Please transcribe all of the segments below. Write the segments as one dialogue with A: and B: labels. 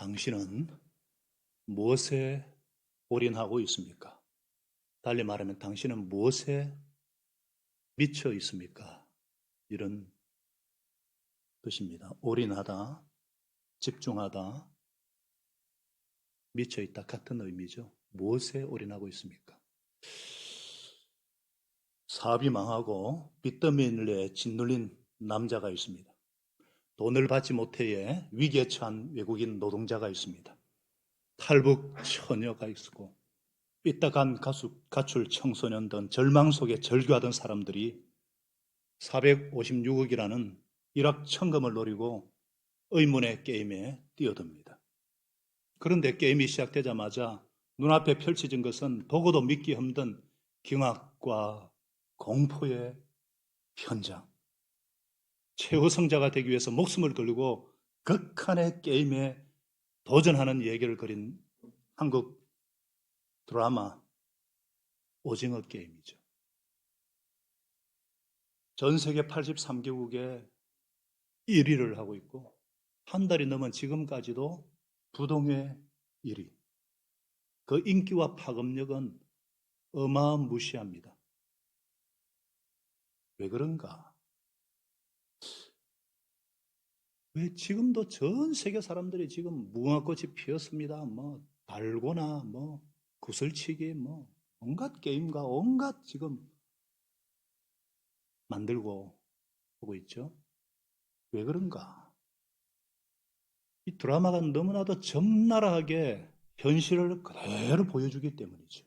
A: 당신은 무엇에 올인하고 있습니까? 달리 말하면 당신은 무엇에 미쳐 있습니까? 이런 뜻입니다. 올인하다, 집중하다, 미쳐 있다 같은 의미죠. 무엇에 올인하고 있습니까? 사업이 망하고 빚더미에 짓눌린 남자가 있습니다. 돈을 받지 못해 위기에 처한 외국인 노동자가 있습니다. 탈북 처녀가 있고 삐딱한 가출 청소년 등 절망 속에 절규하던 사람들이 456억이라는 일확천금을 노리고 의문의 게임에 뛰어듭니다. 그런데 게임이 시작되자마자 눈앞에 펼쳐진 것은 보고도 믿기 힘든 경악과 공포의 현장. 최우승자가 되기 위해서 목숨을 걸고 극한의 게임에 도전하는 얘기를 그린 한국 드라마 오징어 게임이죠. 전 세계 83개국에 1위를 하고 있고 한 달이 넘은 지금까지도 부동의 1위. 그 인기와 파급력은 어마무시합니다. 왜 그런가? 왜 지금도 전 세계 사람들이 지금 무궁화꽃이 피었습니다. 달고나, 구슬치기, 온갖 게임과 온갖 지금 만들고 오고 있죠. 왜 그런가? 이 드라마가 너무나도 적나라하게 현실을 그대로 보여주기 때문이죠.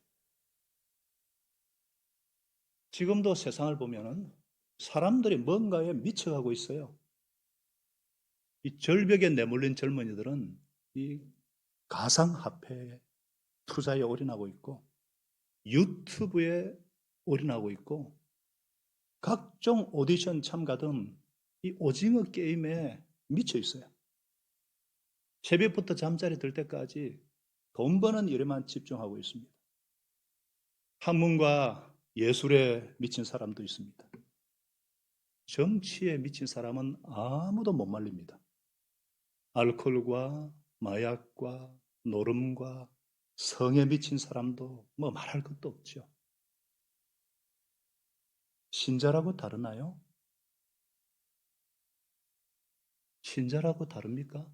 A: 지금도 세상을 보면은 사람들이 뭔가에 미쳐가고 있어요. 이 절벽에 내몰린 젊은이들은 이 가상화폐 투자에 올인하고 있고 유튜브에 올인하고 있고 각종 오디션 참가 등 이 오징어 게임에 미쳐 있어요. 새벽부터 잠자리 들 때까지 돈 버는 일에만 집중하고 있습니다. 학문과 예술에 미친 사람도 있습니다. 정치에 미친 사람은 아무도 못 말립니다. 알코올과 마약과 노름과 성에 미친 사람도 말할 것도 없죠. 신자라고 다르나요? 신자라고 다릅니까?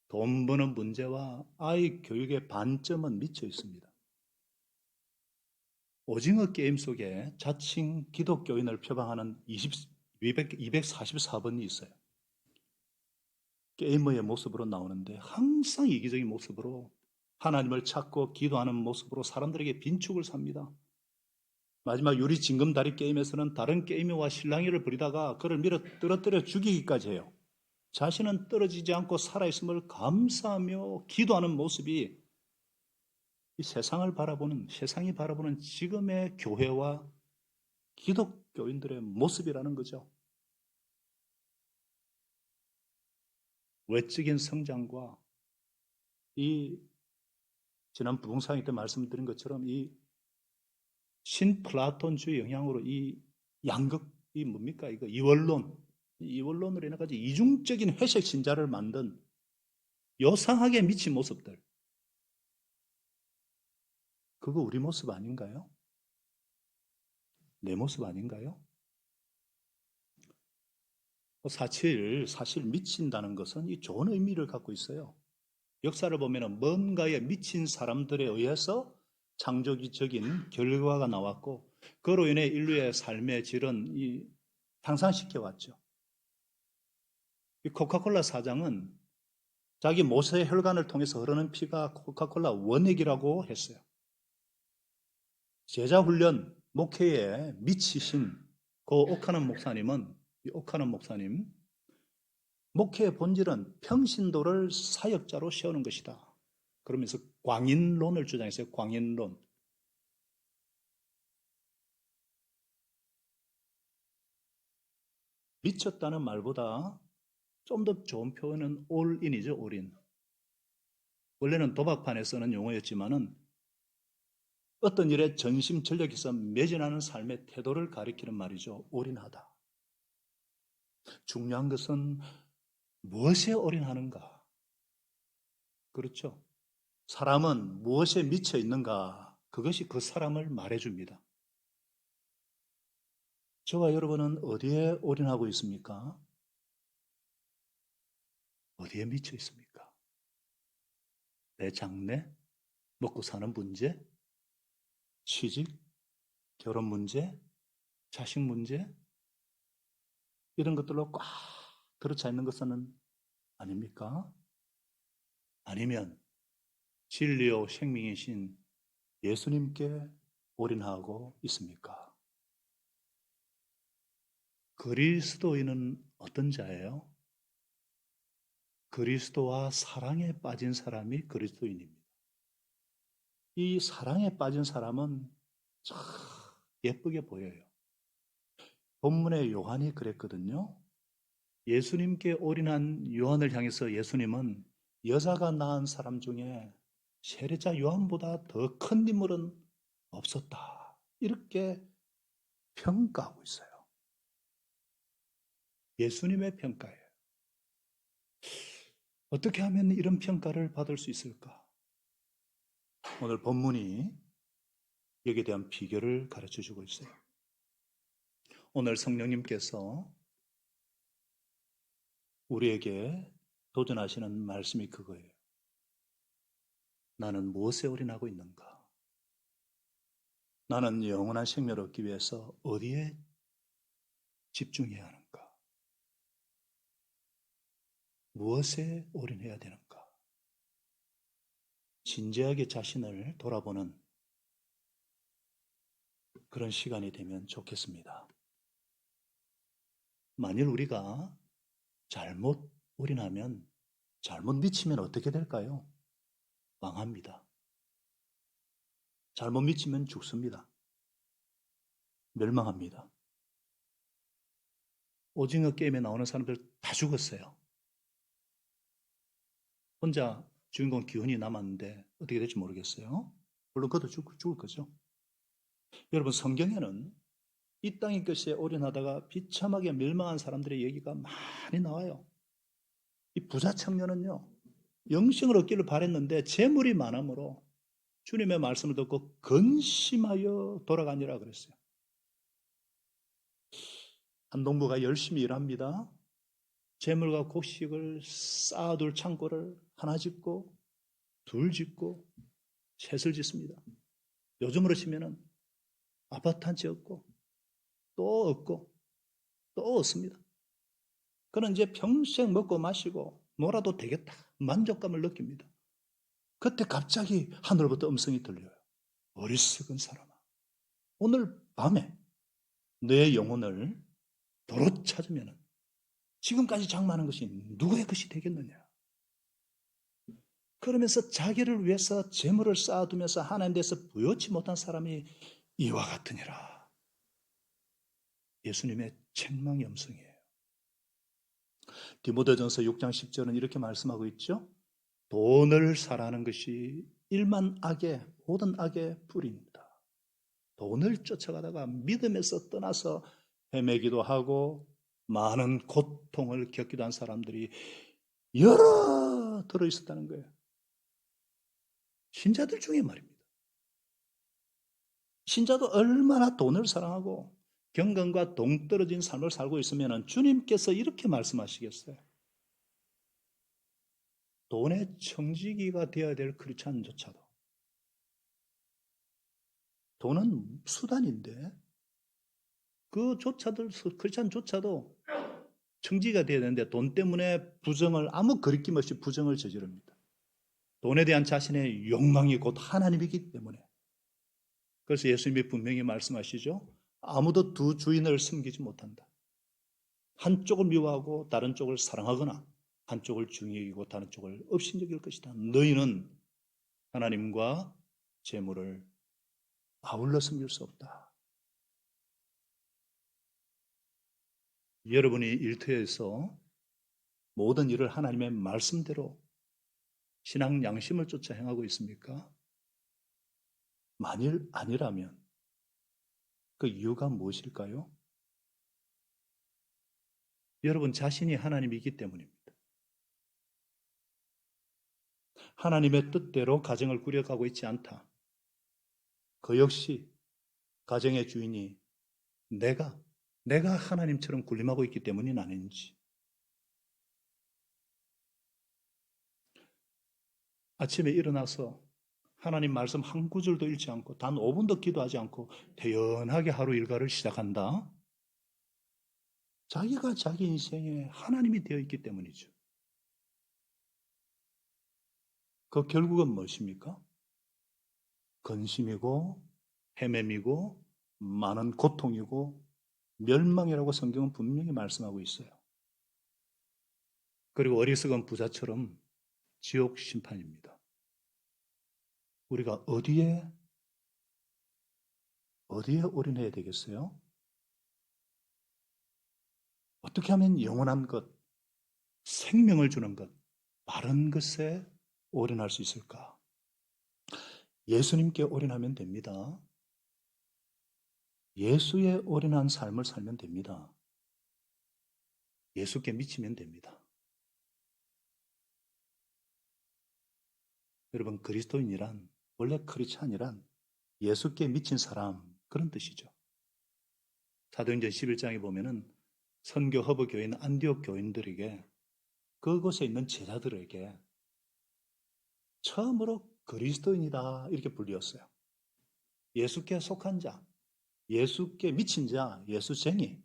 A: 돈 버는 문제와 아이 교육의 반점은 미쳐 있습니다. 오징어 게임 속에 자칭 기독교인을 표방하는 244번이 있어요. 게이머의 모습으로 나오는데 항상 이기적인 모습으로 하나님을 찾고 기도하는 모습으로 사람들에게 빈축을 삽니다. 마지막 유리 징검다리 게임에서는 다른 게이머와 실랑이를 벌이다가 그를 밀어 떨어뜨려 죽이기까지 해요. 자신은 떨어지지 않고 살아있음을 감사하며 기도하는 모습이 이 세상이 바라보는 지금의 교회와 기독교인들의 모습이라는 거죠. 외적인 성장과 이 지난 부흥상회 때 말씀드린 것처럼 이 신플라톤주의 영향으로 이 양극, 이 뭡니까? 이거 이원론으로 인해가지고 이중적인 회색 신자를 만든 요상하게 미친 모습들. 그거 우리 모습 아닌가요? 내 모습 아닌가요? 4.7 사실 미친다는 것은 이 좋은 의미를 갖고 있어요. 역사를 보면 뭔가에 미친 사람들에 의해서 창조적인 결과가 나왔고 그로 인해 인류의 삶의 질은 향상시켜 왔죠. 이 코카콜라 사장은 자기 모세의 혈관을 통해서 흐르는 피가 코카콜라 원액이라고 했어요. 제자 훈련 목회에 미치신 그 오카는 목사님 목회의 본질은 평신도를 사역자로 세우는 것이다. 그러면서 광인론을 주장했어요. 광인론. 미쳤다는 말보다 좀 더 좋은 표현은 올인이죠. 올인. 원래는 도박판에 쓰는 용어였지만은 어떤 일에 전심전력해서 매진하는 삶의 태도를 가리키는 말이죠. 올인하다. 중요한 것은 무엇에 올인하는가? 그렇죠? 사람은 무엇에 미쳐 있는가? 그것이 그 사람을 말해줍니다. 저와 여러분은 어디에 올인하고 있습니까? 어디에 미쳐 있습니까? 내 장래? 먹고 사는 문제? 취직? 결혼 문제? 자식 문제? 이런 것들로 꽉 들어차 있는 것은 아닙니까? 아니면 진리요 생명이신 예수님께 올인하고 있습니까? 그리스도인은 어떤 자예요? 그리스도와 사랑에 빠진 사람이 그리스도인입니다. 이 사랑에 빠진 사람은 참 예쁘게 보여요. 본문의 요한이 그랬거든요. 예수님께 올인한 요한을 향해서 예수님은 여자가 낳은 사람 중에 세례자 요한보다 더 큰 인물은 없었다. 이렇게 평가하고 있어요. 예수님의 평가예요. 어떻게 하면 이런 평가를 받을 수 있을까? 오늘 본문이 여기에 대한 비결을 가르쳐 주고 있어요. 오늘 성령님께서 우리에게 도전하시는 말씀이 그거예요. 나는 무엇에 올인하고 있는가? 나는 영원한 생명을 얻기 위해서 어디에 집중해야 하는가? 무엇에 올인해야 되는가? 진지하게 자신을 돌아보는 그런 시간이 되면 좋겠습니다. 만일 우리가 잘못 올인하면, 잘못 미치면 어떻게 될까요? 망합니다. 잘못 미치면 죽습니다. 멸망합니다. 오징어 게임에 나오는 사람들 다 죽었어요. 혼자 주인공 기훈이 남았는데 어떻게 될지 모르겠어요. 물론 그것도 죽을 거죠. 여러분, 성경에는 이 땅의 것에 올인하다가 비참하게 멸망한 사람들의 얘기가 많이 나와요. 이 부자 청년은요, 영생을 얻기를 바랬는데 재물이 많으므로 주님의 말씀을 듣고 근심하여 돌아가니라 그랬어요. 한 농부가 열심히 일합니다. 재물과 곡식을 쌓아둘 창고를 하나 짓고 둘 짓고 셋을 짓습니다. 요즘으로 치면은 아파트 한 채 얻고 또 얻고 또 얻습니다. 그는 이제 평생 먹고 마시고 놀아도 되겠다 만족감을 느낍니다. 그때 갑자기 하늘부터 음성이 들려요. 어리석은 사람아, 오늘 밤에 내 영혼을 도로 찾으면 지금까지 장만한 것이 누구의 것이 되겠느냐? 그러면서 자기를 위해서 재물을 쌓아두면서 하나님 대해서 부여치 못한 사람이 이와 같으니라. 예수님의 책망의 음성이에요. 디모데전서 6장 10절은 이렇게 말씀하고 있죠. 돈을 사랑하는 것이 일만 악의 모든 악의 뿌리입니다. 돈을 쫓아가다가 믿음에서 떠나서 헤매기도 하고 많은 고통을 겪기도 한 사람들이 여러 들어있었다는 거예요. 신자들 중에 말입니다. 신자도 얼마나 돈을 사랑하고 경건과 동떨어진 삶을 살고 있으면 주님께서 이렇게 말씀하시겠어요. 돈의 청지기가 되어야 될 크리스찬조차도, 돈은 수단인데 그조차도 크리스찬조차도 청지기가 되어야 되는데 돈 때문에 아무 거리낌 없이 부정을 저지릅니다. 돈에 대한 자신의 욕망이 곧 하나님이기 때문에. 그래서 예수님이 분명히 말씀하시죠. 아무도 두 주인을 섬기지 못한다. 한쪽을 미워하고 다른 쪽을 사랑하거나 한쪽을 중히 여기고 다른 쪽을 업신여길 것이다. 너희는 하나님과 재물을 아울러 섬길 수 없다. 여러분이 일터에서 모든 일을 하나님의 말씀대로 신앙 양심을 쫓아 행하고 있습니까? 만일 아니라면 그 이유가 무엇일까요? 여러분 자신이 하나님이기 때문입니다. 하나님의 뜻대로 가정을 꾸려가고 있지 않다. 그 역시 가정의 주인이 내가 하나님처럼 군림하고 있기 때문이 아닌지. 아침에 일어나서 하나님 말씀 한 구절도 읽지 않고 단 5분도 기도하지 않고 태연하게 하루 일과를 시작한다. 자기가 자기 인생에 하나님이 되어 있기 때문이죠. 그 결국은 무엇입니까? 근심이고 헤맴이고 많은 고통이고 멸망이라고 성경은 분명히 말씀하고 있어요. 그리고 어리석은 부자처럼 지옥 심판입니다. 우리가 어디에 올인해야 되겠어요? 어떻게 하면 영원한 것, 생명을 주는 것, 바른 것에 올인할 수 있을까? 예수님께 올인하면 됩니다. 예수에 올인한 삶을 살면 됩니다. 예수께 미치면 됩니다. 여러분, 그리스도인이란, 원래 크리스찬이란 예수께 미친 사람, 그런 뜻이죠. 사도행전 11장에 보면은 선교 허브 교인 안디옥 교인들에게 그곳에 있는 제자들에게 처음으로 그리스도인이다 이렇게 불리었어요. 예수께 속한 자, 예수께 미친 자, 예수쟁이,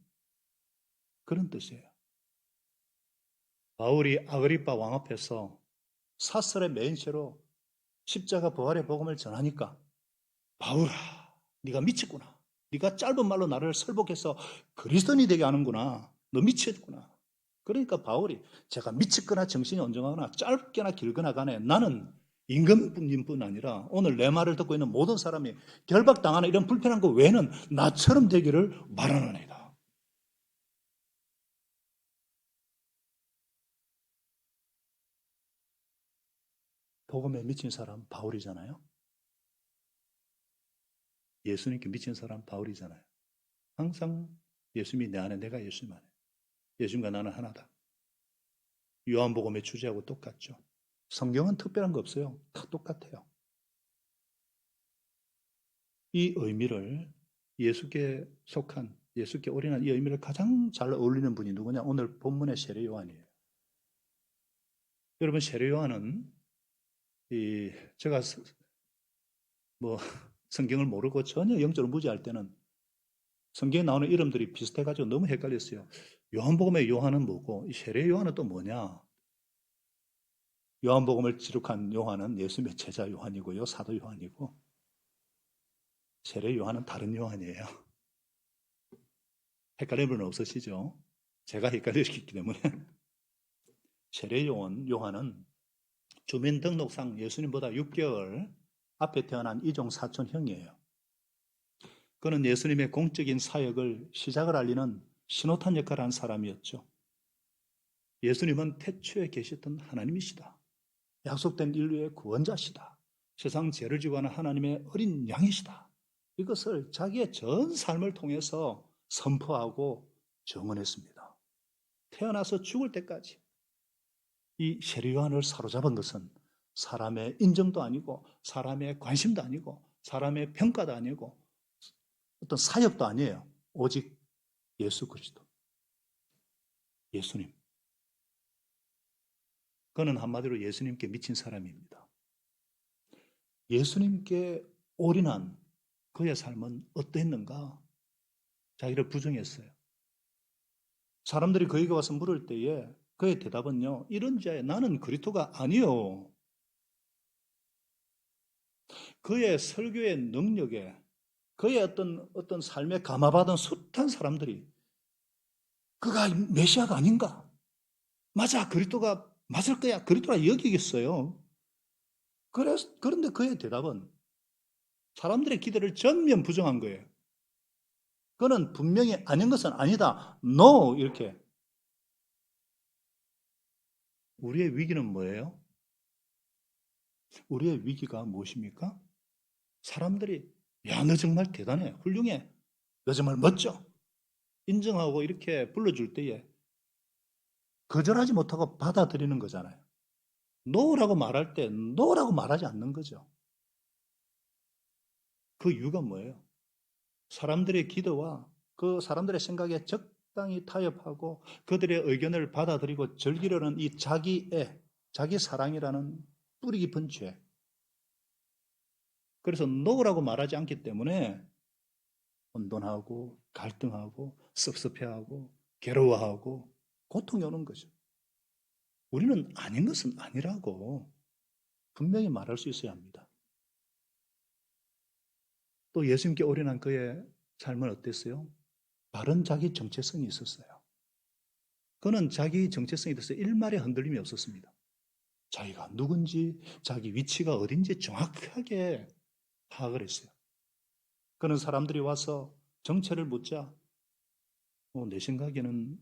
A: 그런 뜻이에요. 바울이 아그리파 왕 앞에서 사설의 메인체로 십자가 부활의 복음을 전하니까 바울아, 네가 미쳤구나. 네가 짧은 말로 나를 설복해서 그리스도인이 되게 하는구나. 너 미쳤구나. 그러니까 바울이 제가 미쳤거나 정신이 온전하거나 짧게나 길거나 간에 나는 임금뿐 아니라 오늘 내 말을 듣고 있는 모든 사람이 결박당하는 이런 불편한 것 외에는 나처럼 되기를 바라노니이다. 복음에 미친 사람 바울이잖아요. 예수님께 미친 사람 바울이잖아요. 항상 예수님이 내 안에, 내가 예수님 안에. 예수님과 나는 하나다. 요한복음의 주제하고 똑같죠. 성경은 특별한 거 없어요. 다 똑같아요. 이 의미를 예수께 속한, 예수께 올인한 이 의미를 가장 잘 어울리는 분이 누구냐? 오늘 본문의 세례 요한이에요. 여러분, 세례 요한은 제가 성경을 모르고 전혀 영적으로 무지할 때는 성경에 나오는 이름들이 비슷해가지고 너무 헷갈렸어요. 요한복음의 요한은 뭐고 이 세례 요한은 또 뭐냐? 요한복음을 기록한 요한은 예수님의 제자 요한이고요, 사도 요한이고, 세례 요한은 다른 요한이에요. 헷갈릴 분은 없으시죠? 제가 헷갈리기 때문에. 세례 요한은 주민등록상 예수님보다 6개월 앞에 태어난 이종 사촌 형이에요. 그는 예수님의 공적인 사역을 시작을 알리는 신호탄 역할을 한 사람이었죠. 예수님은 태초에 계셨던 하나님이시다. 약속된 인류의 구원자시다. 세상 죄를 지고 하는 하나님의 어린 양이시다. 이것을 자기의 전 삶을 통해서 선포하고 증언했습니다. 태어나서 죽을 때까지 이 세례 요한을 사로잡은 것은 사람의 인정도 아니고 사람의 관심도 아니고 사람의 평가도 아니고 어떤 사역도 아니에요. 오직 예수 그리스도, 예수님. 그는 한마디로 예수님께 미친 사람입니다. 예수님께 올인한 그의 삶은 어땠는가? 자기를 부정했어요. 사람들이 그에게 와서 물을 때에 그의 대답은요, 이런 자에 나는 그리스도가 아니요. 그의 설교의 능력에 그의 어떤 삶에 감화받은 숱한 사람들이 그가 메시아가 아닌가? 맞아, 그리스도가 맞을 거야. 그리스도라 여기겠어요. 그런데 그의 대답은 사람들의 기대를 전면 부정한 거예요. 그는 분명히 아닌 것은 아니다. No! 이렇게. 우리의 위기는 뭐예요? 우리의 위기가 무엇입니까? 사람들이 야, 너 정말 대단해. 훌륭해. 너 정말 멋져. 인정하고 이렇게 불러줄 때에 거절하지 못하고 받아들이는 거잖아요. 노라고 말할 때 노라고 말하지 않는 거죠. 그 이유가 뭐예요? 사람들의 기도와 그 사람들의 생각에 적당히 타협하고 그들의 의견을 받아들이고 즐기려는 이 자기애, 자기 사랑이라는 뿌리 깊은 죄. 그래서 노라고 말하지 않기 때문에 혼돈하고 갈등하고 섭섭해하고 괴로워하고 고통이 오는 거죠. 우리는 아닌 것은 아니라고 분명히 말할 수 있어야 합니다. 또 예수님께 올인한 그의 삶은 어땠어요? 바른 자기 정체성이 있었어요. 그는 자기 정체성에 대해서 일말의 흔들림이 없었습니다. 자기가 누군지, 자기 위치가 어딘지 정확하게 파악을 했어요. 그는 사람들이 와서 정체를 묻자, 내 생각에는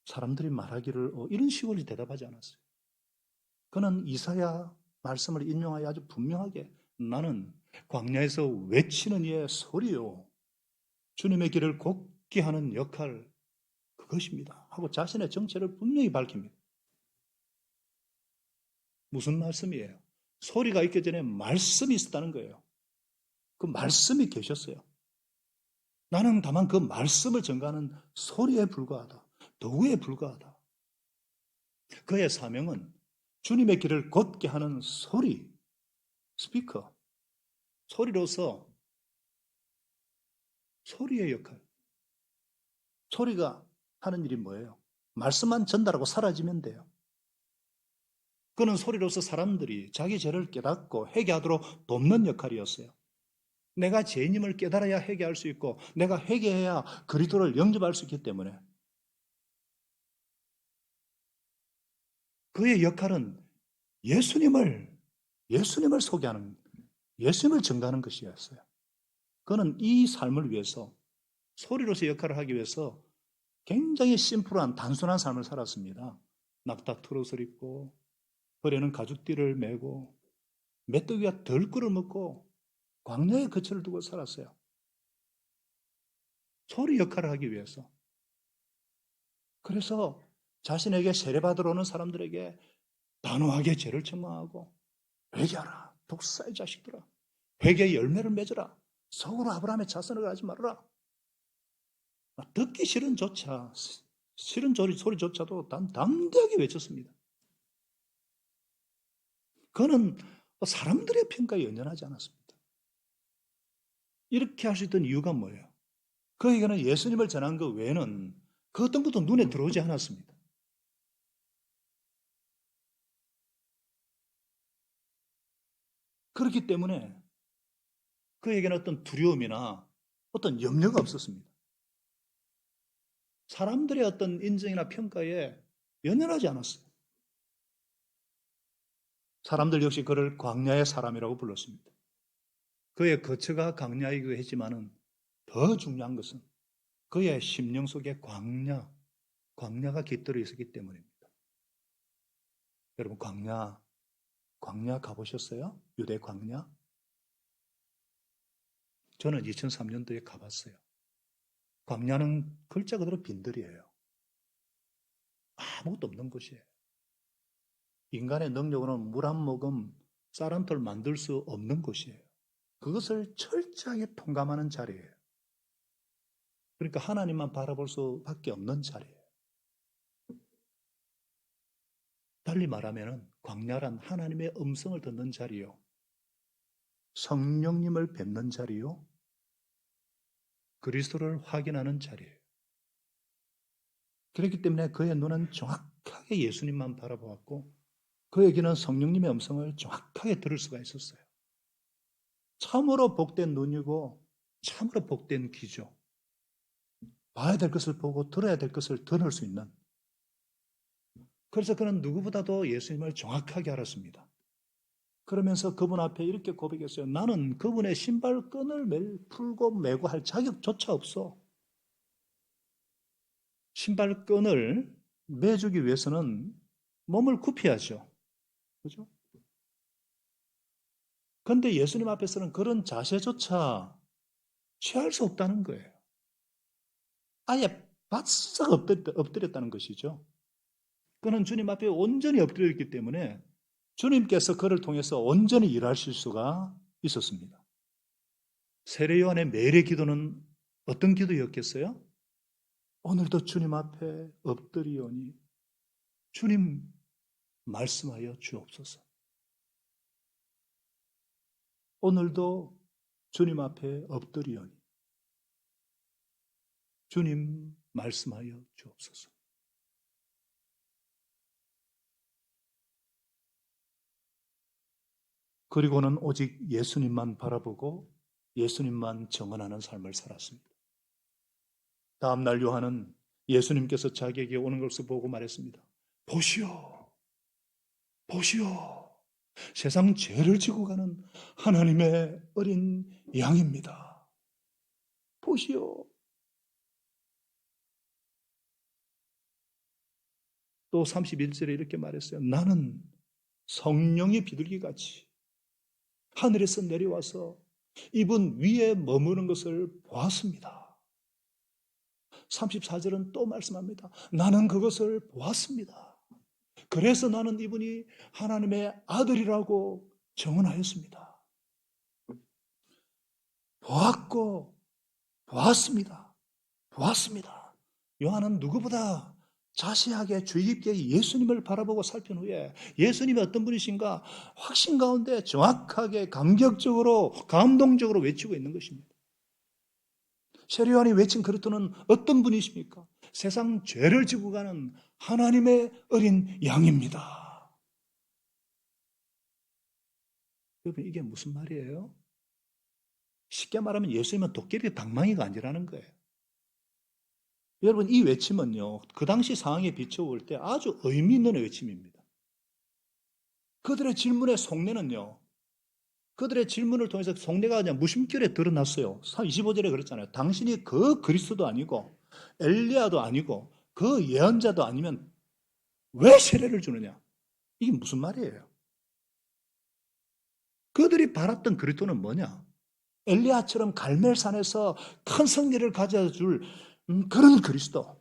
A: 사람들이 말하기를 이런 식으로 대답하지 않았어요. 그는 이사야 말씀을 인용하여 아주 분명하게 나는 광야에서 외치는 이의 소리요. 주님의 길을 곱게 하는 역할, 그것입니다. 하고 자신의 정체를 분명히 밝힙니다. 무슨 말씀이에요? 소리가 있기 전에 말씀이 있었다는 거예요. 그 말씀이 계셨어요. 나는 다만 그 말씀을 전가하는 소리에 불과하다. 도구에 불과하다. 그의 사명은 주님의 길을 걷게 하는 소리, 스피커, 소리로서 소리의 역할. 소리가 하는 일이 뭐예요? 말씀만 전달하고 사라지면 돼요. 그는 소리로서 사람들이 자기 죄를 깨닫고 회개하도록 돕는 역할이었어요. 내가 죄인임을 깨달아야 회개할 수 있고 내가 회개해야 그리스도를 영접할 수 있기 때문에 그의 역할은 예수님을 소개하는, 예수님을 증거하는 것이었어요. 그는 이 삶을 위해서 소리로서 역할을 하기 위해서 굉장히 심플한 단순한 삶을 살았습니다. 낙타 트롯을 입고 허리에는 가죽띠를 메고 메뚜기가 덜꿀을 먹고 광야에 거처를 두고 살았어요. 소리 역할을 하기 위해서. 그래서 자신에게 세례받으러 오는 사람들에게 단호하게 죄를 책망하고 회개하라. 독사의 자식들아. 회개의 열매를 맺어라. 속으로 아브라함의 자손을 하지 말아라. 듣기 싫은 소리조차도 담대하게 외쳤습니다. 그는 사람들의 평가에 연연하지 않았습니다. 이렇게 할 수 있던 이유가 뭐예요? 그에게는 예수님을 전한 것 외에는 그 어떤 것도 눈에 들어오지 않았습니다. 그렇기 때문에 그에게는 어떤 두려움이나 어떤 염려가 없었습니다. 사람들의 어떤 인정이나 평가에 연연하지 않았어요. 사람들 역시 그를 광야의 사람이라고 불렀습니다. 그의 거처가 광야이기도 했지만은 더 중요한 것은 그의 심령 속에 광야가 깃들어 있었기 때문입니다. 여러분 광야 가보셨어요? 유대 광야? 저는 2003년도에 가봤어요. 광야는 글자 그대로 빈들이에요. 아무것도 없는 곳이에요. 인간의 능력으로는 물 한 모금, 쌀 한 톨 만들 수 없는 곳이에요. 그것을 철저하게 통감하는 자리예요. 그러니까 하나님만 바라볼 수밖에 없는 자리예요. 달리 말하면 광야란 하나님의 음성을 듣는 자리요. 성령님을 뵙는 자리요. 그리스도를 확인하는 자리예요. 그렇기 때문에 그의 눈은 정확하게 예수님만 바라보았고 그에게는 성령님의 음성을 정확하게 들을 수가 있었어요. 참으로 복된 눈이고 참으로 복된 귀죠. 봐야 될 것을 보고 들어야 될 것을 들을 수 있는. 그래서 그는 누구보다도 예수님을 정확하게 알았습니다. 그러면서 그분 앞에 이렇게 고백했어요. 나는 그분의 신발끈을 풀고 메고 할 자격조차 없어. 신발끈을 매주기 위해서는 몸을 굽혀야죠. 그죠? 그런데 예수님 앞에서는 그런 자세조차 취할 수 없다는 거예요. 아예 바싹 엎드렸다는 것이죠. 그는 주님 앞에 온전히 엎드려 있기 때문에 주님께서 그를 통해서 온전히 일하실 수가 있었습니다. 세례 요한의 매일의 기도는 어떤 기도였겠어요? 오늘도 주님 앞에 엎드리오니 주님 말씀하여 주옵소서. 오늘도 주님 앞에 엎드리오니 주님 말씀하여 주옵소서. 그리고는 오직 예수님만 바라보고 예수님만 정언하는 삶을 살았습니다. 다음 날 요한은 예수님께서 자기에게 오는 것을 보고 말했습니다. 보시오, 보시오. 세상 죄를 지고 가는 하나님의 어린 양입니다. 보시오. 또 31절에 이렇게 말했어요. 나는 성령의 비둘기같이 하늘에서 내려와서 이분 위에 머무는 것을 보았습니다. 34절은 또 말씀합니다. 나는 그것을 보았습니다. 그래서 나는 이분이 하나님의 아들이라고 정언하였습니다. 보았고 보았습니다. 보았습니다. 요한은 누구보다 자세하게 주의 깊게 예수님을 바라보고 살핀 후에 예수님이 어떤 분이신가 확신 가운데 정확하게 감격적으로 감동적으로 외치고 있는 것입니다. 세례 요한이 외친 그리스도는 어떤 분이십니까? 세상 죄를 지고 가는 하나님의 어린 양입니다. 여러분, 이게 무슨 말이에요? 쉽게 말하면 예수님은 도깨비 방망이가 아니라는 거예요. 여러분, 이 외침은요, 그 당시 상황에 비춰볼 때 아주 의미 있는 외침입니다. 그들의 질문의 속내는요, 그들의 질문을 통해서 속내가 그냥 무심결에 드러났어요. 25절에 그랬잖아요. 당신이 그 그리스도도 아니고 엘리야도 아니고 그 예언자도 아니면 왜 세례를 주느냐? 이게 무슨 말이에요? 그들이 바랐던 그리스도는 뭐냐? 엘리야처럼 갈멜산에서 큰 승리를 가져줄 그런 그리스도.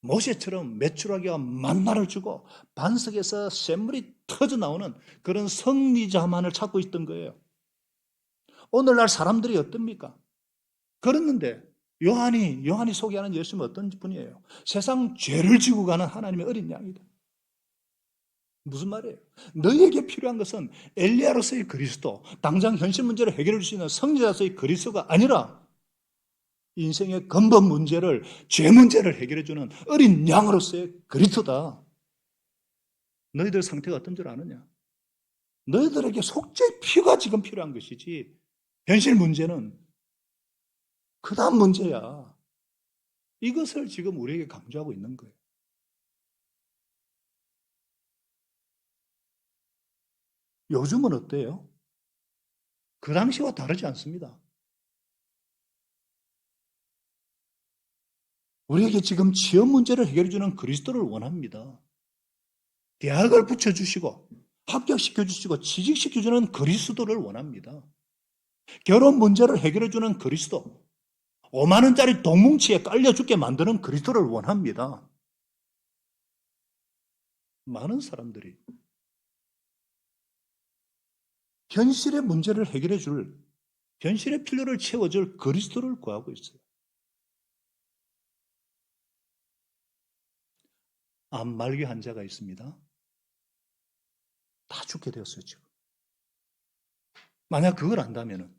A: 모세처럼 메추라기와 만나를 주고 반석에서 샘물이 터져 나오는 그런 승리자만을 찾고 있던 거예요. 오늘날 사람들이 어떻습니까? 그랬는데 요한이 소개하는 예수님은 어떤 분이에요? 세상 죄를 지고 가는 하나님의 어린 양이다. 무슨 말이에요? 너희에게 필요한 것은 엘리야로서의 그리스도, 당장 현실 문제를 해결해 줄 수 있는 성리자로서의 그리스도가 아니라 인생의 근본 문제를, 죄 문제를 해결해주는 어린 양으로서의 그리스도다. 너희들 상태가 어떤 줄 아느냐? 너희들에게 속죄의 피가 지금 필요한 것이지 현실 문제는 그 다음 문제야. 이것을 지금 우리에게 강조하고 있는 거예요. 요즘은 어때요? 그 당시와 다르지 않습니다. 우리에게 지금 취업 문제를 해결해주는 그리스도를 원합니다. 대학을 붙여주시고 합격시켜주시고 취직시켜주는 그리스도를 원합니다. 결혼 문제를 해결해주는 그리스도, 5만 원짜리 동뭉치에 깔려 죽게 만드는 그리스도를 원합니다. 많은 사람들이 현실의 문제를 해결해줄, 현실의 필요를 채워줄 그리스도를 구하고 있어요. 암 말기 환자가 있습니다. 다 죽게 되었어요, 지금. 만약 그걸 안다면은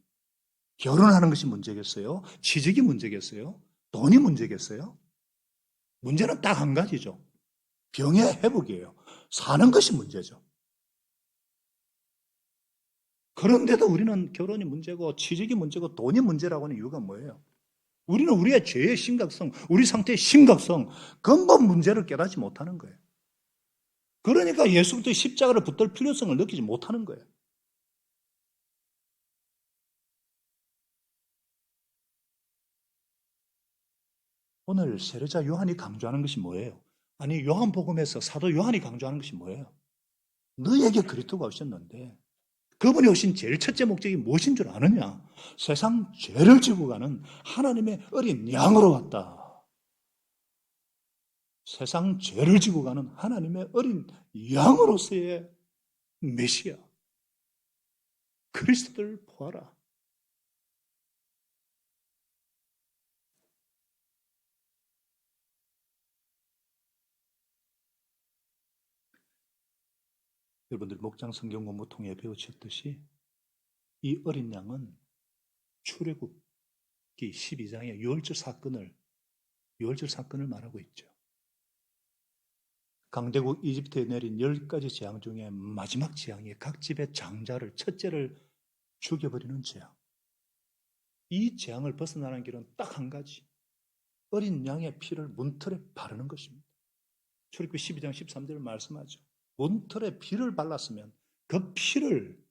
A: 결혼하는 것이 문제겠어요? 취직이 문제겠어요? 돈이 문제겠어요? 문제는 딱 한 가지죠. 병의 회복이에요. 사는 것이 문제죠. 그런데도 우리는 결혼이 문제고 취직이 문제고 돈이 문제라고 하는 이유가 뭐예요? 우리는 우리의 죄의 심각성, 우리 상태의 심각성, 근본 문제를 깨닫지 못하는 거예요. 그러니까 예수부터 십자가를 붙들 필요성을 느끼지 못하는 거예요. 오늘 세례자 요한이 강조하는 것이 뭐예요? 아니, 요한복음에서 사도 요한이 강조하는 것이 뭐예요? 너희에게 그리스도가 오셨는데 그분이 오신 제일 첫째 목적이 무엇인 줄 아느냐? 세상 죄를 지고 가는 하나님의 어린 양으로 왔다. 세상 죄를 지고 가는 하나님의 어린 양으로서의 메시아 그리스도를 보아라. 여러분들 목장 성경 공부 통해 배우셨듯이 이 어린 양은 출애굽기 12장의 유월절 사건을 말하고 있죠. 강대국 이집트에 내린 10가지 재앙 중에 마지막 재앙이 각 집의 장자를, 첫째를 죽여버리는 재앙. 이 재앙을 벗어나는 길은 딱 한 가지. 어린 양의 피를 문틀에 바르는 것입니다. 출애굽기 12장 13절 말씀하죠. 문틀에 피를 발랐으면 그 피를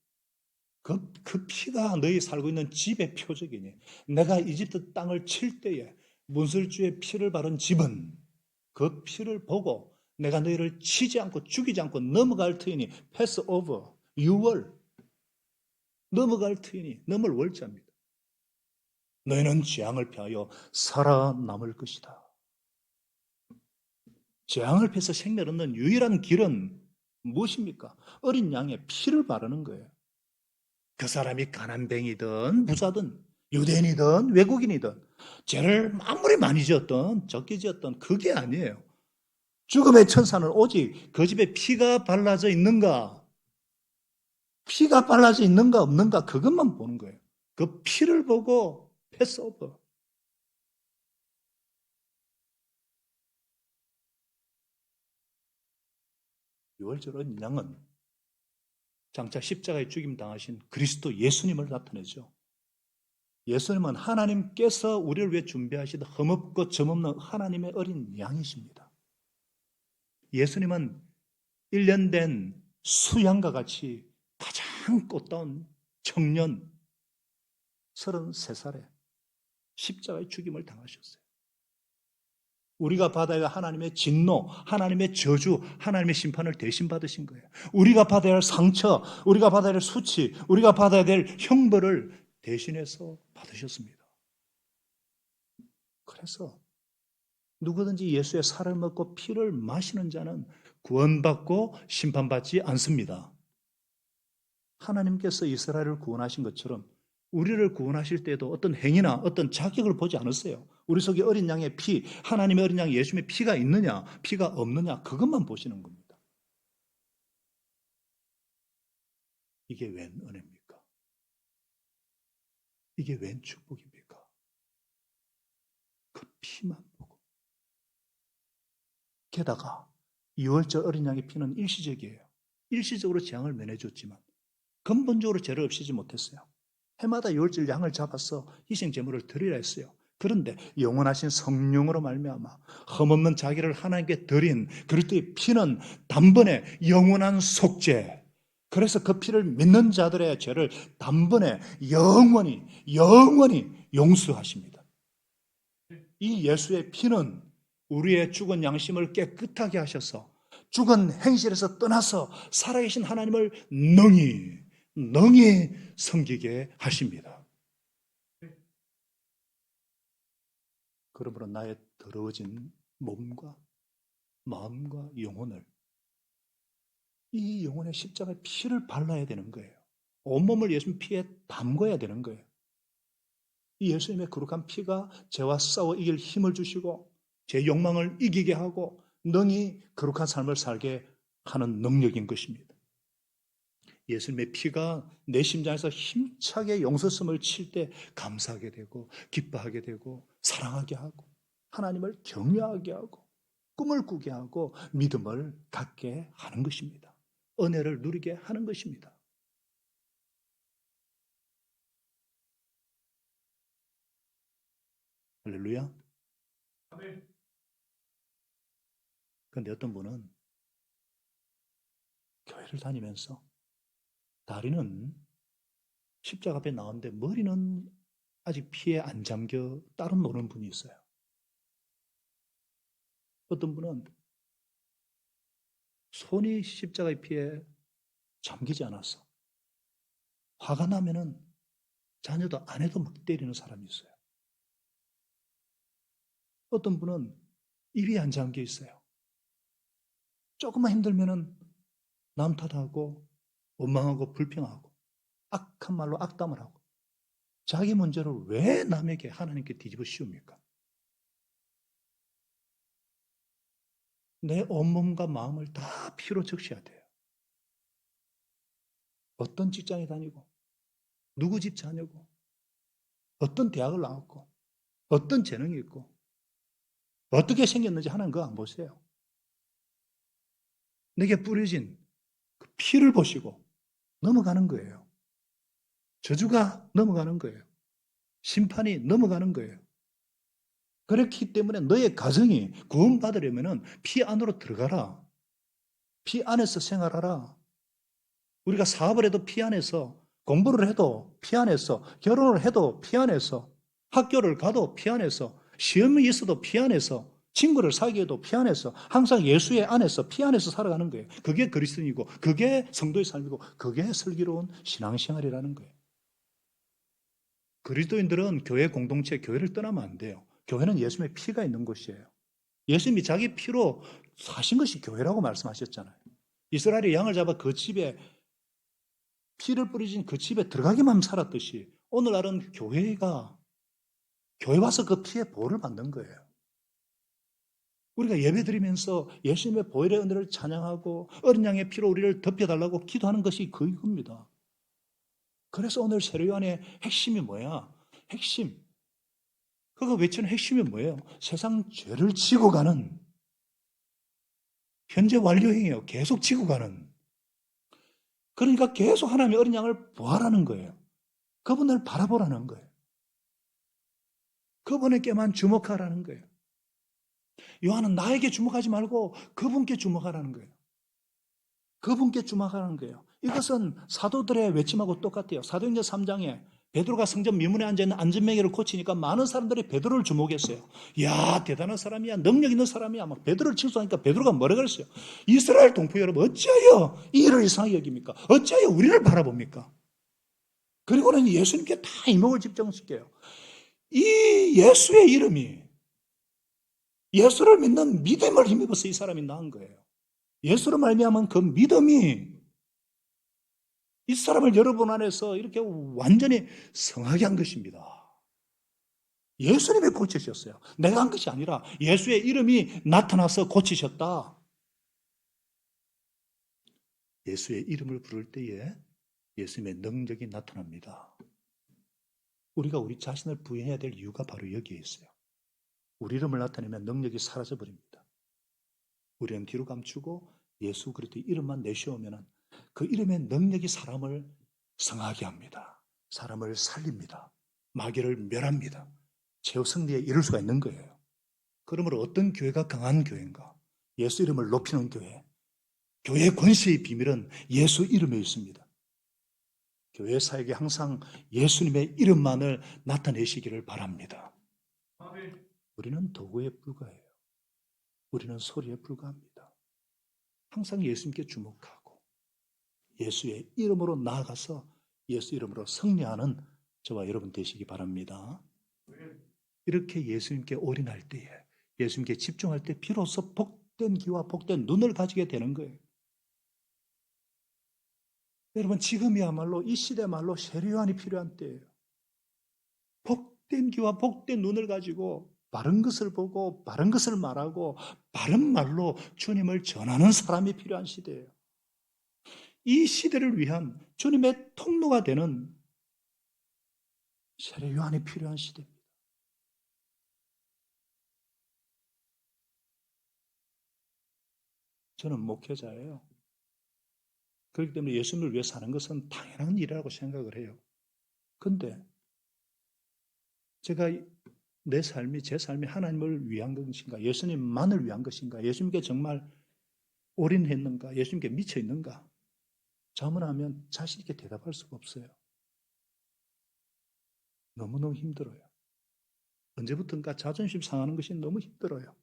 A: 그 피가 너희 살고 있는 집의 표적이니 내가 이집트 땅을 칠 때에 문설주의 피를 바른 집은 그 피를 보고 내가 너희를 치지 않고 죽이지 않고 넘어갈 터이니 패스 오버, 유월 넘어갈 터이니 넘을 월자입니다. 너희는 재앙을 피하여 살아남을 것이다. 재앙을 피해서 생명을 얻는 유일한 길은 무엇입니까? 어린 양의 피를 바르는 거예요. 그 사람이 가난뱅이든 부자든 유대인이든 외국인이든 죄를 아무리 많이 지었든 적게 지었든 그게 아니에요. 죽음의 천사는 오직 그 집에 피가 발라져 있는가, 피가 발라져 있는가 없는가 그것만 보는 거예요. 그 피를 보고 패스오버. 유월절은 양은 장차 십자가에 죽임 당하신 그리스도 예수님을 나타내죠. 예수님은 하나님께서 우리를 위해 준비하신 흠없고 점없는 하나님의 어린 양이십니다. 예수님은 1년 된 수양과 같이 가장 꽃다운 청년 33살에 십자가의 죽임을 당하셨어요. 우리가 받아야 할 하나님의 진노, 하나님의 저주, 하나님의 심판을 대신 받으신 거예요. 우리가 받아야 할 상처, 우리가 받아야 할 수치, 우리가 받아야 될 형벌을 대신해서 받으셨습니다. 그래서 누구든지 예수의 살을 먹고 피를 마시는 자는 구원받고 심판받지 않습니다. 하나님께서 이스라엘을 구원하신 것처럼 우리를 구원하실 때도 어떤 행위나 어떤 자격을 보지 않으세요. 우리 속에 어린 양의 피, 하나님의 어린 양 예수님의 피가 있느냐, 피가 없느냐 그것만 보시는 겁니다. 이게 웬 은혜입니까? 이게 웬 축복입니까? 그 피만 보고. 게다가 2월절 어린 양의 피는 일시적이에요. 일시적으로 재앙을 면해줬지만 근본적으로 죄를 없애지 못했어요. 해마다 2월절 양을 잡아서 희생 제물을 드리라 했어요. 그런데 영원하신 성령으로 말미암아 흠없는 자기를 하나님께 드린 그리스도의 피는 단번에 영원한 속죄. 그래서 그 피를 믿는 자들의 죄를 단번에 영원히 용서하십니다. 이 예수의 피는 우리의 죽은 양심을 깨끗하게 하셔서 죽은 행실에서 떠나서 살아계신 하나님을 능히 섬기게 하십니다. 그러므로 나의 더러워진 몸과 마음과 영혼을 이 영혼의 십자가에 피를 발라야 되는 거예요. 온몸을 예수님 피에 담궈야 되는 거예요. 이 예수님의 거룩한 피가 죄와 싸워 이길 힘을 주시고 제 욕망을 이기게 하고 능히 거룩한 삶을 살게 하는 능력인 것입니다. 예수님의 피가 내 심장에서 힘차게 용서성을 칠 때 감사하게 되고 기뻐하게 되고 사랑하게 하고 하나님을 경외하게 하고 꿈을 꾸게 하고 믿음을 갖게 하는 것입니다. 은혜를 누리게 하는 것입니다. 할렐루야. 그런데 어떤 분은 교회를 다니면서 다리는 십자가 앞에 나오는데 머리는 아직 피에 안 잠겨 따로 노는 분이 있어요. 어떤 분은 손이 십자가의 피에 잠기지 않았어. 화가 나면은 자녀도 아내도 막 때리는 사람이 있어요. 어떤 분은 입이 안 잠겨 있어요. 조금만 힘들면은 남 탓하고 원망하고 불평하고 악한 말로 악담을 하고 자기 문제를 왜 남에게 하나님께 뒤집어 씌웁니까? 내 온몸과 마음을 다 피로 적셔야 돼요. 어떤 직장에 다니고 누구 집 자녀고 어떤 대학을 나왔고 어떤 재능이 있고 어떻게 생겼는지 하나님 그거 안 보세요. 내게 뿌려진 그 피를 보시고 넘어가는 거예요. 저주가 넘어가는 거예요. 심판이 넘어가는 거예요. 그렇기 때문에 너의 가정이 구원받으려면 피 안으로 들어가라. 피 안에서 생활하라. 우리가 사업을 해도 피 안에서, 공부를 해도 피 안에서, 결혼을 해도 피 안에서, 학교를 가도 피 안에서, 시험이 있어도 피 안에서, 친구를 사귀어도 피 안에서, 항상 예수의 안에서, 피 안에서 살아가는 거예요. 그게 그리스도인이고, 그게 성도의 삶이고, 그게 슬기로운 신앙생활이라는 거예요. 그리스도인들은 교회 공동체, 교회를 떠나면 안 돼요. 교회는 예수님의 피가 있는 곳이에요. 예수님이 자기 피로 사신 것이 교회라고 말씀하셨잖아요. 이스라엘의 양을 잡아 그 집에 피를 뿌리신 그 집에 들어가기만 살았듯이 오늘날은 교회 와서 그 피의 보호를 받는 거예요. 우리가 예배드리면서 예수님의 보혈의 은혜를 찬양하고 어린 양의 피로 우리를 덮여달라고 기도하는 것이 그겁니다. 그래서 오늘 세례요한의 핵심이 뭐야? 핵심. 그거 외치는 핵심이 뭐예요? 세상 죄를 지고 가는 현재 완료행이에요. 계속 지고 가는. 그러니까 계속 하나님의 어린 양을 보아라는 거예요. 그분을 바라보라는 거예요. 그분에게만 주목하라는 거예요. 요한은 나에게 주목하지 말고 그분께 주목하라는 거예요. 그분께 주목하라는 거예요. 이것은 사도들의 외침하고 똑같아요. 사도행전 3장에 베드로가 성전 미문에 앉아있는 안전뱅이를 고치니까 많은 사람들이 베드로를 주목했어요. 야, 대단한 사람이야. 능력 있는 사람이야. 막 베드로를 칭송하니까 베드로가 뭐라 그랬어요? 이스라엘 동포 여러분, 어찌하여 이 일을 이상하게 여깁니까? 어찌하여 우리를 바라봅니까? 그리고는 예수님께 다 이목을 집중시켜요. 이 예수의 이름이 예수를 믿는 믿음을 힘입어서 이 사람이 나은 거예요. 예수로 말미암은 그 믿음이 이 사람을 여러분 안에서 이렇게 완전히 성하게 한 것입니다. 예수님이 고치셨어요. 내가 한 것이 아니라 예수의 이름이 나타나서 고치셨다. 예수의 이름을 부를 때에 예수님의 능력이 나타납니다. 우리가 우리 자신을 부인해야 될 이유가 바로 여기에 있어요. 우리 이름을 나타내면 능력이 사라져 버립니다. 우리는 뒤로 감추고 예수 그리스도의 이름만 내쉬우면 그 이름의 능력이 사람을 성하게 합니다. 사람을 살립니다. 마귀를 멸합니다. 최후 승리에 이를 수가 있는 거예요. 그러므로 어떤 교회가 강한 교회인가? 예수 이름을 높이는 교회. 교회의 권세의 비밀은 예수 이름에 있습니다. 교회 사역에 항상 예수님의 이름만을 나타내시기를 바랍니다. 우리는 도구에 불과해요. 우리는 소리에 불과합니다. 항상 예수님께 주목하고 예수의 이름으로 나아가서 예수 이름으로 승리하는 저와 여러분 되시기 바랍니다. 이렇게 예수님께 올인할 때에 예수님께 집중할 때 비로소 복된 귀와 복된 눈을 가지게 되는 거예요. 여러분 지금이야말로 이 시대 말로 세례요한이 필요한 때예요. 복된 귀와 복된 눈을 가지고 바른 것을 보고 바른 것을 말하고 바른 말로 주님을 전하는 사람이 필요한 시대예요. 이 시대를 위한 주님의 통로가 되는 세례요한이 필요한 시대입니다. 저는 목회자예요. 그렇기 때문에 예수님을 위해 사는 것은 당연한 일이라고 생각을 해요. 근데 제가 내 삶이, 제 삶이 하나님을 위한 것인가? 예수님만을 위한 것인가? 예수님께 정말 올인했는가? 예수님께 미쳐 있는가? 자문하면 자신 있게 대답할 수가 없어요. 너무너무 힘들어요. 언제부턴가 자존심 상하는 것이 너무 힘들어요.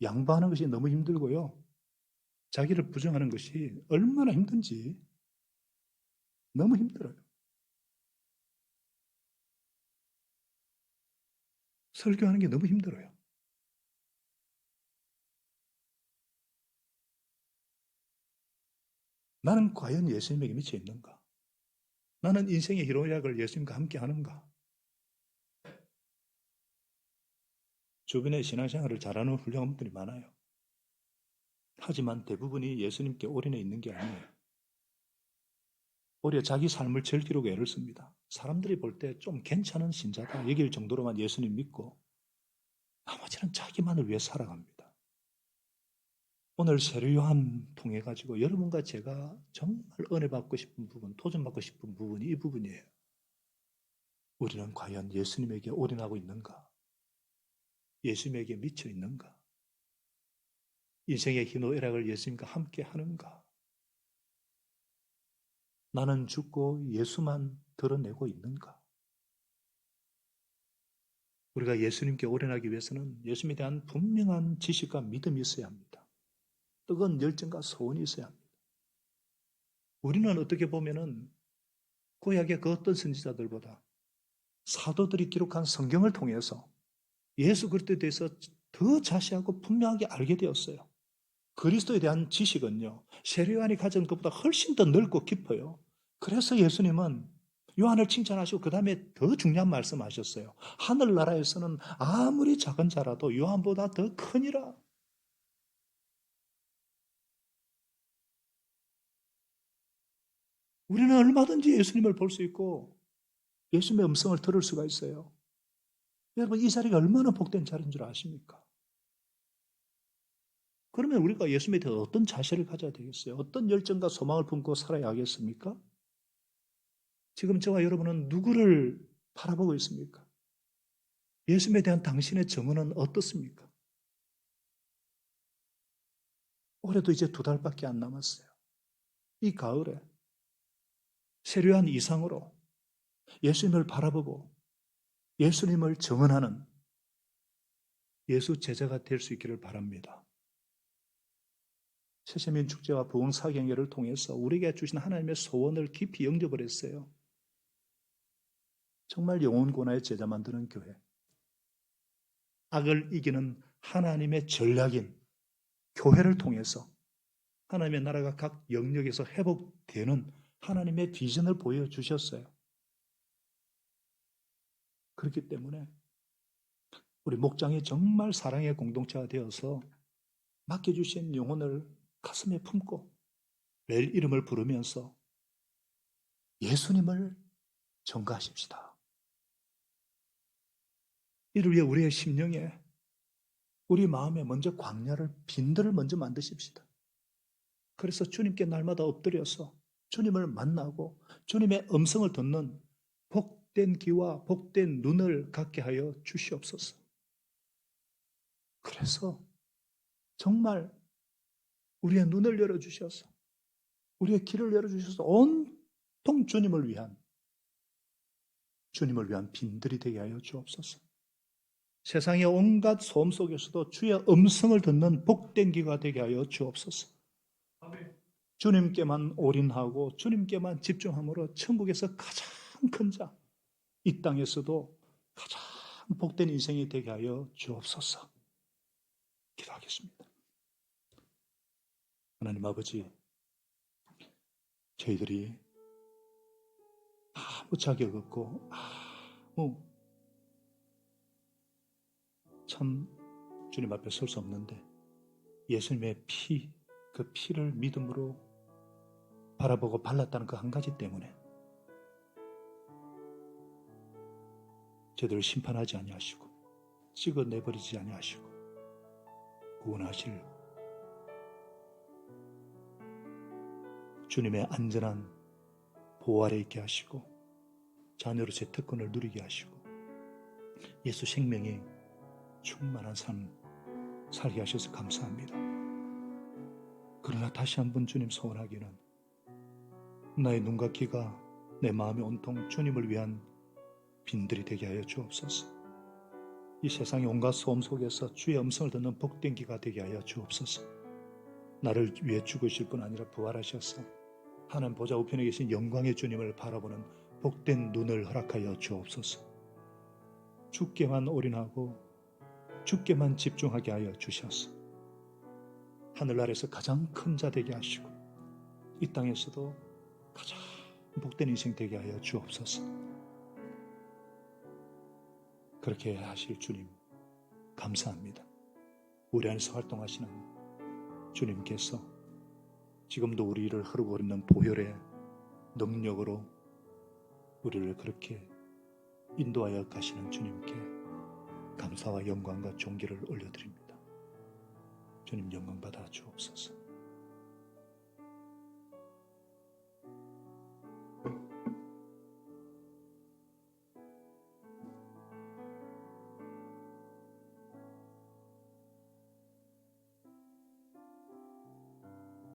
A: 양보하는 것이 너무 힘들고요. 자기를 부정하는 것이 얼마나 힘든지 너무 힘들어요. 설교하는 게 너무 힘들어요. 나는 과연 예수님에게 미쳐 있는가? 나는 인생의 희로약을 예수님과 함께 하는가? 주변에 신앙생활을 잘하는 훌륭한 분들이 많아요. 하지만 대부분이 예수님께 올인해 있는 게 아니에요. 오히려 자기 삶을 즐기려고 애를 씁니다. 사람들이 볼 때 좀 괜찮은 신자다 얘기할 정도로만 예수님 믿고 나머지는 자기만을 위해 살아갑니다. 오늘 세례요한 통해 가지고 여러분과 제가 정말 은혜 받고 싶은 부분, 도전 받고 싶은 부분이 이 부분이에요. 우리는 과연 예수님에게 올인하고 있는가? 예수님에게 미쳐 있는가? 인생의 희노애락을 예수님과 함께 하는가? 나는 죽고 예수만 드러내고 있는가? 우리가 예수님께 올인하기 위해서는 예수님에 대한 분명한 지식과 믿음이 있어야 합니다. 뜨거운 열정과 소원이 있어야 합니다. 우리는 어떻게 보면은 구약의 그 어떤 선지자들보다 사도들이 기록한 성경을 통해서 예수 그리스도에 대해서 더 자세하고 분명하게 알게 되었어요. 그리스도에 대한 지식은요, 세례요한이 가진 것보다 훨씬 더 넓고 깊어요. 그래서 예수님은 요한을 칭찬하시고 그 다음에 더 중요한 말씀하셨어요. 하늘나라에서는 아무리 작은 자라도 요한보다 더 크니라. 우리는 얼마든지 예수님을 볼 수 있고 예수님의 음성을 들을 수가 있어요. 여러분, 이 자리가 얼마나 복된 자리인 줄 아십니까? 그러면 우리가 예수님에 대해 어떤 자세를 가져야 되겠어요? 어떤 열정과 소망을 품고 살아야 하겠습니까? 지금 저와 여러분은 누구를 바라보고 있습니까? 예수님에 대한 당신의 정언은 어떻습니까? 올해도 이제 2달밖에 안 남았어요. 이 가을에 세례요한 이상으로 예수님을 바라보고 예수님을 정언하는 예수 제자가 될 수 있기를 바랍니다. 세세민 축제와 부흥 사경회를 통해서 우리에게 주신 하나님의 소원을 깊이 영접을 했어요. 정말 영혼고나의 제자 만드는 교회. 악을 이기는 하나님의 전략인 교회를 통해서 하나님의 나라가 각 영역에서 회복되는 하나님의 비전을 보여주셨어요. 그렇기 때문에 우리 목장이 정말 사랑의 공동체가 되어서 맡겨주신 영혼을 가슴에 품고 매일 이름을 부르면서 예수님을 전가하십시다. 이를 위해 우리의 심령에, 우리 마음에 먼저 광야를, 빈들을 먼저 만드십시다. 그래서 주님께 날마다 엎드려서 주님을 만나고 주님의 음성을 듣는 복된 귀와 복된 눈을 갖게 하여 주시옵소서. 그래서 정말 우리의 눈을 열어주셔서 우리의 길을 열어주셔서 온통 주님을 위한 빈들이 되게 하여 주옵소서. 세상의 온갖 소음 속에서도 주의 음성을 듣는 복된 귀가 되게 하여 주옵소서. 주님께만 올인하고 주님께만 집중함으로 천국에서 가장 큰 자, 이 땅에서도 가장 복된 인생이 되게 하여 주옵소서. 기도하겠습니다. 하나님 아버지, 저희들이 아무 자격 없고 참 주님 앞에 설 수 없는데 예수님의 피, 그 피를 믿음으로 바라보고 발랐다는 그 한 가지 때문에 저희들을 심판하지 아니하시고 찍어내버리지 아니하시고 구원하실 주님의 안전한 보호 아래 있게 하시고 자녀로서의 특권을 누리게 하시고 예수 생명이 충만한 삶 살게 하셔서 감사합니다. 그러나 다시 한번 주님 소원하기는 나의 눈과 귀가 내 마음이 온통 주님을 위한 빈들이 되게 하여 주옵소서. 이 세상의 온갖 소음 속에서 주의 음성을 듣는 복된 귀가 되게 하여 주옵소서. 나를 위해 죽으실 뿐 아니라 부활하셔서 하나님 보좌 우편에 계신 영광의 주님을 바라보는 복된 눈을 허락하여 주옵소서. 주께만 올인하고 주께만 집중하게 하여 주셔서 하늘 아래서 가장 큰 자 되게 하시고 이 땅에서도 가장 복된 인생 되게 하여 주옵소서. 그렇게 하실 주님 감사합니다. 우리 안에서 활동하시는 주님께서 지금도 우리를 흐르고 있는 보혈의 능력으로 우리를 그렇게 인도하여 가시는 주님께 감사와 영광과 존귀를 올려드립니다. 주님 영광 받아 주옵소서.